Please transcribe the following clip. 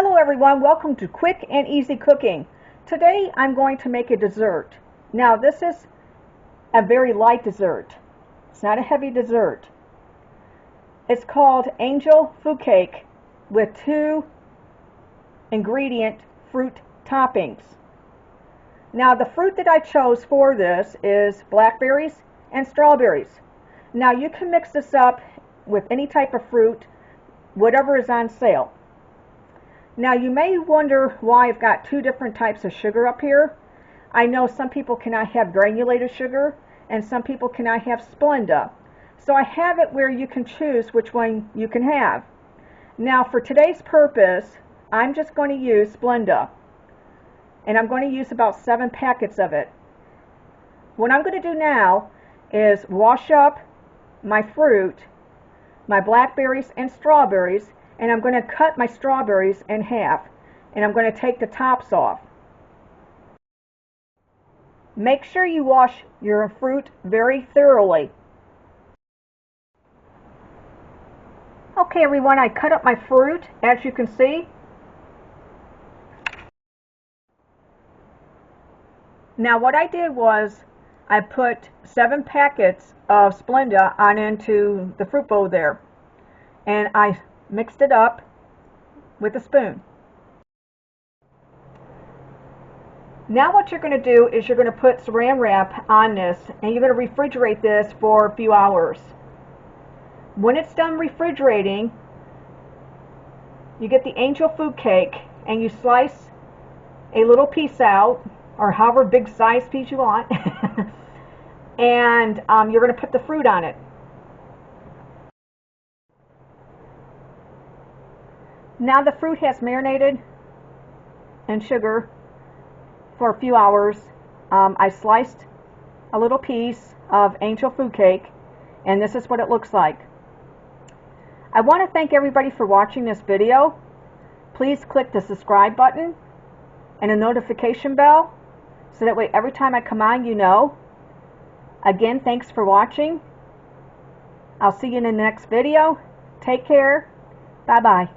Hello everyone, welcome to Quick and Easy Cooking. Today I'm going to make a dessert. Now this is a very light dessert. It's not a heavy dessert. It's called Angel Food Cake with 2 ingredient fruit toppings. Now the fruit that I chose for this is blackberries and strawberries. Now you can mix this up with any type of fruit, whatever is on sale. Now you may wonder why I've got 2 different types of sugar up here. I know some people cannot have granulated sugar and some people cannot have Splenda. So I have it where you can choose which one you can have. Now for today's purpose, I'm just going to use Splenda. And I'm going to use about 7 packets of it. What I'm going to do now is wash up my fruit, my blackberries and strawberries, and I'm going to cut my strawberries in half, and I'm going to take the tops off. Make sure you wash your fruit very thoroughly. Okay everyone, I cut up my fruit, as you can see. Now what I did was I put 7 packets of Splenda on into the fruit bowl there, and I mixed it up with a spoon. Now what you're going to do is you're going to put saran wrap on this, and you're going to refrigerate this for a few hours. When it's done refrigerating, you get the Angel Food Cake and you slice a little piece out, or however big size piece you want, and you're going to put the fruit on it. Now the fruit has marinated in sugar for a few hours. I sliced a little piece of Angel Food Cake, and this is what it looks like. I want to thank everybody for watching this video. Please click the subscribe button and a notification bell so that way every time I come on you know. Again, thanks for watching. I'll see you in the next video. Take care. Bye-bye.